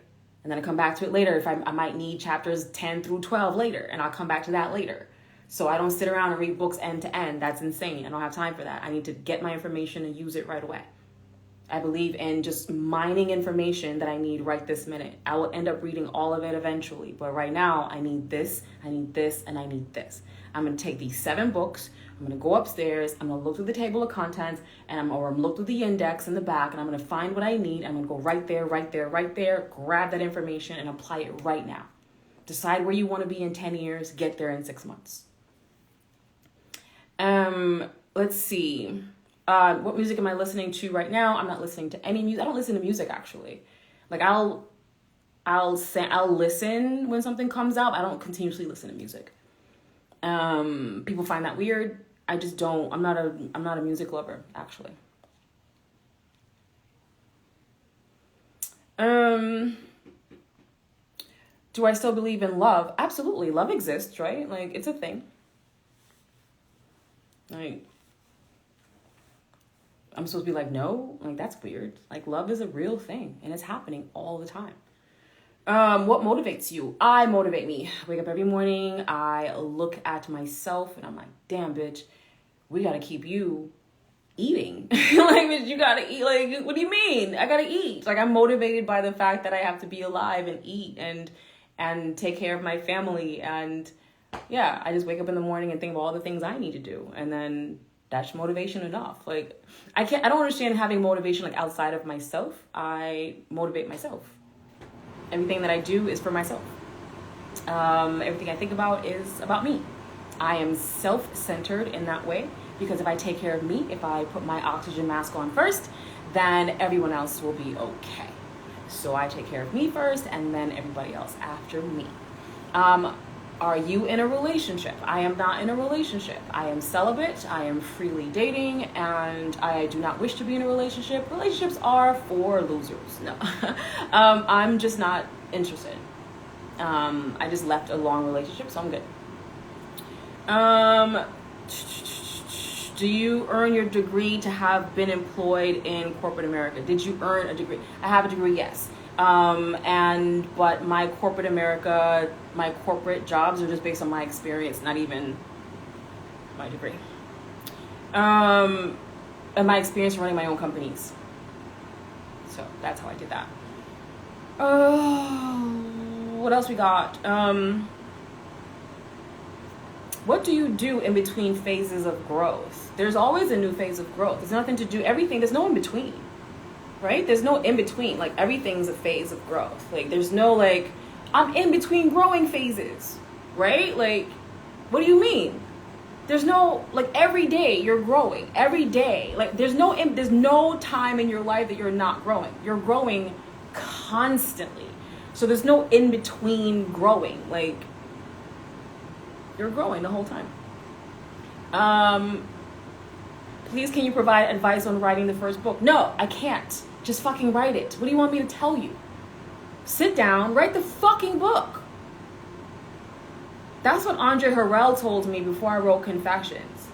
And then I come back to it later if I might need chapters 10 through 12 later, and I'll come back to that later. So I don't sit around and read books end to end. That's insane. I don't have time for that. I need to get my information and use it right away. I believe in just mining information that I need right this minute. I will end up reading all of it eventually. But right now, I need this, and I need this. I'm going to take these 7 books. I'm going to go upstairs. I'm going to look through the table of contents, and I'm going to look through the index in the back, and I'm going to find what I need. I'm going to go right there, grab that information, and apply it right now. Decide where you want to be in 10 years. Get there in 6 months. Let's see. What music am I listening to right now? I'm not listening to any music. I don't listen to music, actually. Like, I'll listen when something comes out. I don't continuously listen to music. People find that weird. I just don't. I'm not a music lover, actually. Do I still believe in love? Absolutely. Love exists, right? Like, it's a thing. Like, I'm supposed to be like, no? Like, that's weird. Like, love is a real thing, and it's happening all the time. What motivates you? I motivate me. I wake up every morning. I look at myself, and I'm like, damn, bitch, we got to keep you eating. Like, bitch, you got to eat. Like, what do you mean? I got to eat. Like, I'm motivated by the fact that I have to be alive and eat and take care of my family. And yeah, I just wake up in the morning and think of all the things I need to do. And then that's motivation enough. Like, I don't understand having motivation like outside of myself. I motivate myself. Everything that I do is for myself. Everything I think about is about me. I am self-centered in that way because if I take care of me, if I put my oxygen mask on first, then everyone else will be okay. So I take care of me first and then everybody else after me. Are you in a relationship? I am not in a relationship. I am celibate. I am freely dating, and I do not wish to be in a relationship. Relationships are for losers. No, I'm just not interested. I just left a long relationship, so I'm good. Do you earn your degree to have been employed in corporate America? Did you earn a degree? I have a degree, yes. But my corporate America, my corporate jobs are just based on my experience, not even my degree. And my experience running my own companies. So that's how I did that. What else we got? What do you do in between phases of growth? There's always a new phase of growth. There's nothing to do, there's no in between. Right? There's no in between. Like, everything's a phase of growth. Like, there's no, like, I'm in between growing phases. Right? Like, what do you mean? There's no, like, every day you're growing. Every day. Like, there's no time in your life that you're not growing. You're growing constantly. So there's no in between growing. Like, you're growing the whole time. Please, can you provide advice on writing the first book? No, I can't. Just fucking write it. What do you want me to tell you? Sit down, write the fucking book. That's what Andre Harrell told me before I wrote Confessions.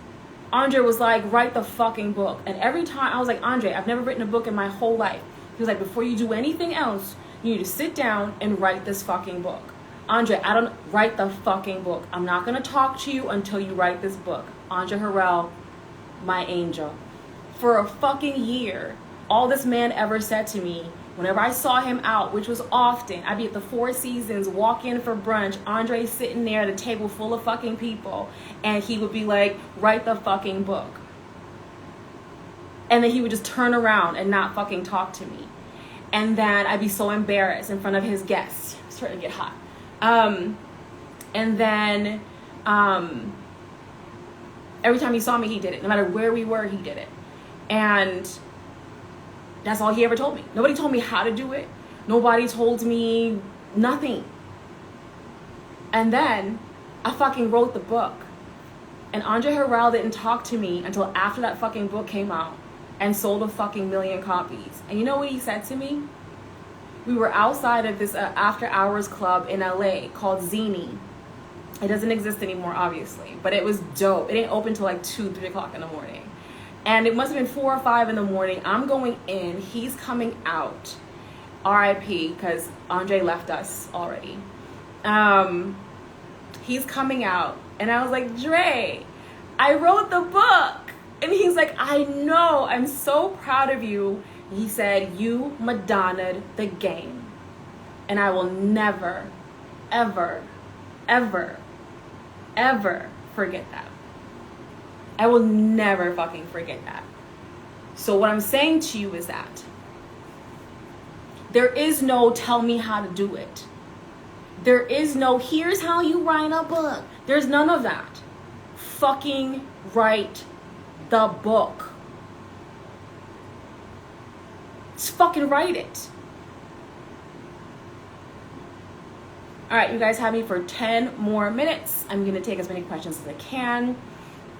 Andre was like, write the fucking book. And every time I was like, Andre, I've never written a book in my whole life. He was like, before you do anything else, you need to sit down and write this fucking book. Andre, I don't write the fucking book. I'm not going to talk to you until you write this book. Andre Harrell, my angel. For a fucking year, all this man ever said to me, whenever I saw him out, which was often, I'd be at the Four Seasons, walk in for brunch, Andre sitting there at a table full of fucking people, and he would be like, write the fucking book. And then he would just turn around and not fucking talk to me. And then I'd be so embarrassed in front of his guests. It's starting to get hot. And then every time he saw me, he did it. No matter where we were, he did it. And that's all he ever told me. Nobody told me how to do it. Nobody told me nothing. And then I fucking wrote the book. And Andre Harrell didn't talk to me until after that fucking book came out and sold a fucking million copies. And you know what he said to me? We were outside of this after hours club in LA called Zini. It doesn't exist anymore, obviously, but it was dope. It didn't open till like 2, 3 o'clock in the morning. And it must have been 4 or 5 in the morning. I'm going in, he's coming out. R.I.P. because Andre left us already. He's coming out. And I was like, Dre, I wrote the book. And he's like, I know, I'm so proud of you. He said, you Madonna'd the game. And I will never, ever, ever, ever forget that. I will never fucking forget that. So what I'm saying to you is that there is no tell me how to do it. There is no here's how you write a book. There's none of that. Fucking write the book. Just fucking write it. All right, you guys have me for 10 more minutes. I'm going to take as many questions as I can.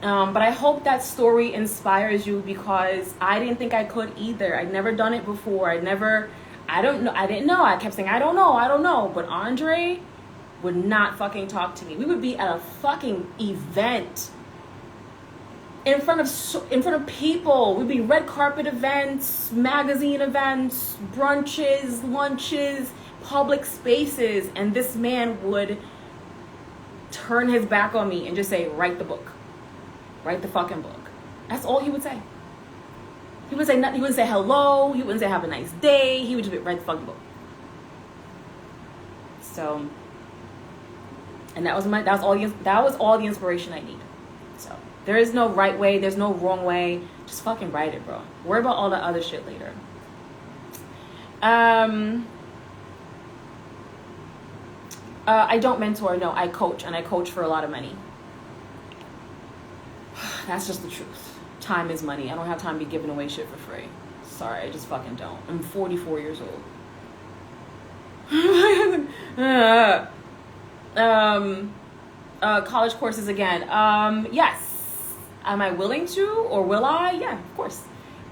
But I hope that story inspires you because I didn't think I could either. I'd never done it before. I didn't know. I kept saying, I don't know. But Andre would not fucking talk to me. We would be at a fucking event in front of people. We'd be red carpet events, magazine events, brunches, lunches, public spaces. And this man would turn his back on me and just say, write the book. Write the fucking book. That's all he would say. He would say nothing. He wouldn't say hello. He wouldn't say have a nice day. He would just write the fucking book. So, and that was all the inspiration I need. So there is no right way. There's no wrong way. Just fucking write it, bro. Worry about all the other shit later. I don't mentor. No, I coach, and I coach for a lot of money. That's just the truth. Time is money. I don't have time to be giving away shit for free. Sorry, I just fucking don't. I'm 44 years old. College courses again. Yes. Am I willing to or will I? Yeah, of course.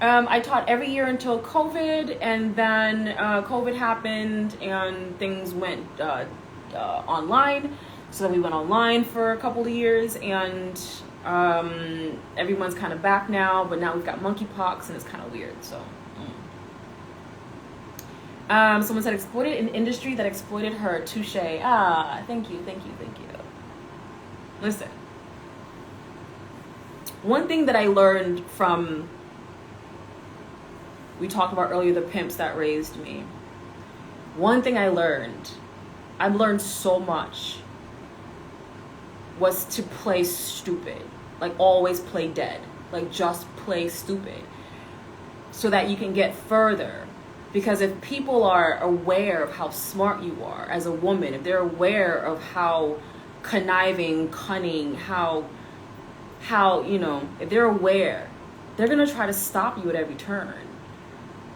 I taught every year until COVID, and then COVID happened and things went online. So then we went online for a couple of years, and everyone's kind of back now, but now we've got monkeypox and it's kind of weird. So someone said exploited an industry that exploited her. Touche. Thank you. Listen, one thing that I learned from, we talked about earlier, the pimps that raised me. One thing I've learned so much, was to play stupid. Like, always play dead. Like, just play stupid. So that you can get further. Because if people are aware of how smart you are as a woman, if they're aware of how conniving, cunning, how if they're aware, they're going to try to stop you at every turn.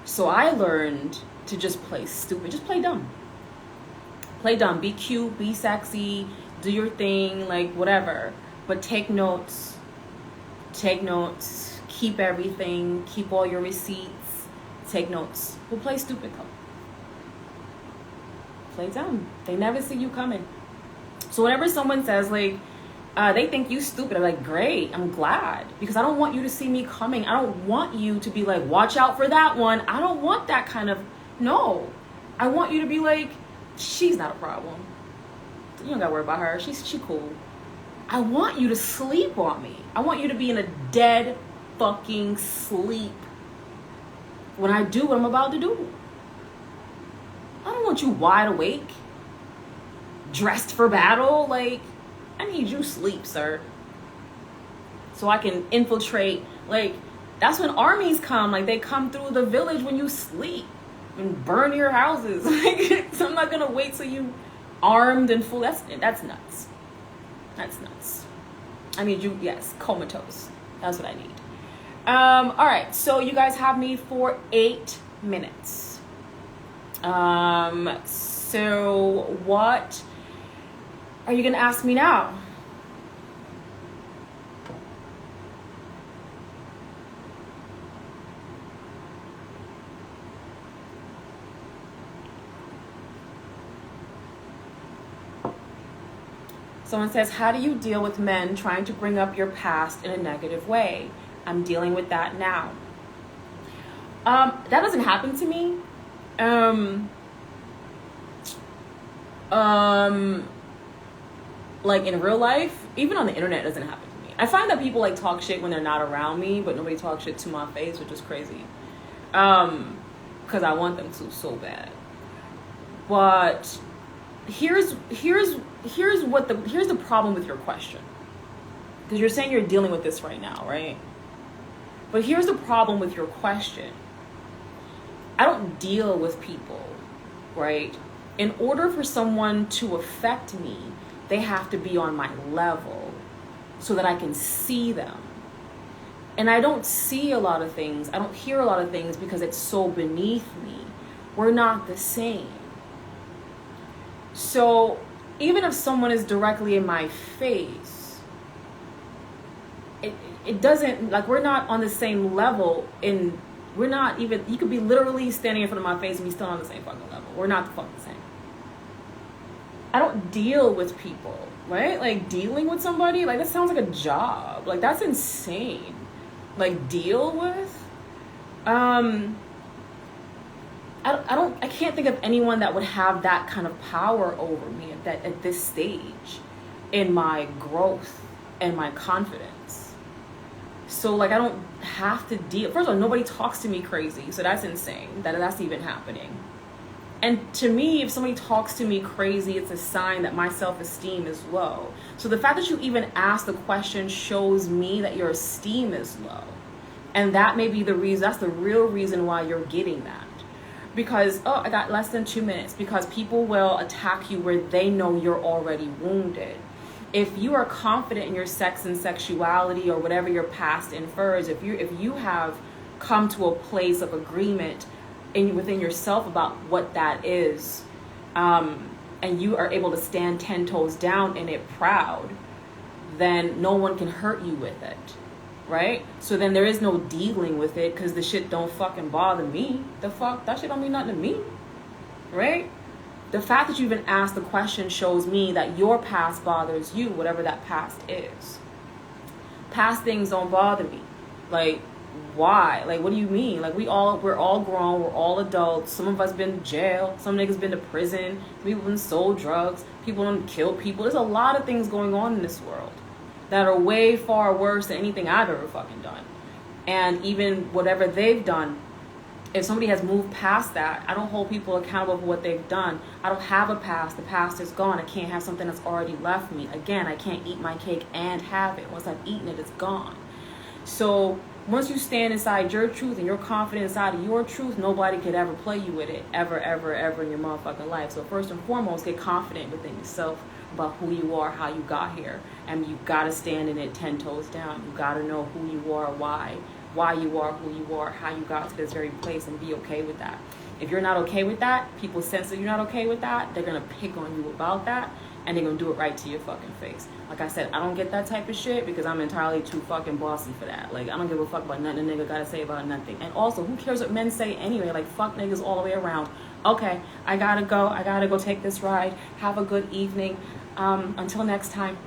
So I learned to just play stupid. Just play dumb. Play dumb. Be cute. Be sexy. Do your thing, like whatever, but take notes, keep everything, keep all your receipts, take notes. We'll play stupid though. Play dumb. They never see you coming. So whenever someone says like, They think you stupid. I'm like, great, I'm glad. Because I don't want you to see me coming. I don't want you to be like, watch out for that one. I don't want that kind of, no. I want you to be like, she's not a problem. You don't gotta worry about her. She cool. I want you to sleep on me. I want you to be in a dead fucking sleep when I do what I'm about to do. I don't want you wide awake, dressed for battle. Like, I need you sleep, sir. So I can infiltrate. Like, that's when armies come. Like, they come through the village when you sleep and burn your houses. Like, so I'm not gonna wait till you armed and full. That's nuts. That's nuts. I need you, yes, comatose. That's what I need. All right, so you guys have me for 8 minutes. So what are you gonna ask me now? Someone says, how do you deal with men trying to bring up your past in a negative way? I'm dealing with that now. That doesn't happen to me. Like in real life, even on the internet, it doesn't happen to me. I find that people like talk shit when they're not around me, but nobody talks shit to my face, which is crazy. Because I want them to so bad. But here's the problem with your question. Because you're saying you're dealing with this right now, right? But here's the problem with your question. I don't deal with people, right? In order for someone to affect me, they have to be on my level so that I can see them. And I don't see a lot of things. I don't hear a lot of things because it's so beneath me. We're not the same. So even if someone is directly in my face, it doesn't, like, we're not on the same level. We're not even, you could be literally standing in front of my face and be still on the same fucking level. We're not the fucking same. I don't deal with people, right? Like, dealing with somebody, like, that sounds like a job. Like, that's insane. Like, deal with? I can't think of anyone that would have that kind of power over me at this stage in my growth and my confidence. So, like, I don't have to deal. First of all, nobody talks to me crazy, so that's insane that's even happening. And to me, if somebody talks to me crazy, it's a sign that my self-esteem is low. So the fact that you even ask the question shows me that your esteem is low. And that may be the reason, that's the real reason why you're getting that. Because, oh, I got less than 2 minutes. Because people will attack you where they know you're already wounded. If you are confident in your sex and sexuality or whatever your past infers, if you have come to a place of agreement within yourself about what that is, and you are able to stand 10 toes down in it proud, then no one can hurt you with it, right? So then there is no dealing with it because the shit don't fucking bother me. The fuck? That shit don't mean nothing to me, right? The fact that you even asked the question shows me that your past bothers you, whatever that past is. Past things don't bother me. Like, why? Like, what do you mean? Like, we're all grown, we're all adults. Some of us been to jail, some niggas been to prison, people been sold drugs, people done killed people. There's a lot of things going on in this world that are way far worse than anything I've ever fucking done. And even whatever they've done, if somebody has moved past that, I don't hold people accountable for what they've done. I don't have a past. The past is gone. I can't have something that's already left me. Again, I can't eat my cake and have it. Once I've eaten it, it's gone. So once you stand inside your truth and you're confident inside of your truth, nobody could ever play you with it ever, ever, ever in your motherfucking life. So first and foremost, get confident within yourself about who you are, how you got here. And you got to stand in it 10 toes down. You got to know who you are, why you are who you are, how you got to this very place, and be okay with that. If you're not okay with that, people sense that you're not okay with that, they're going to pick on you about that, and they're going to do it right to your fucking face. Like I said, I don't get that type of shit because I'm entirely too fucking bossy for that. Like, I don't give a fuck about nothing a nigga got to say about nothing. And also, who cares what men say anyway? Like, fuck niggas all the way around. Okay, I gotta go take this ride. Have a good evening. Until next time.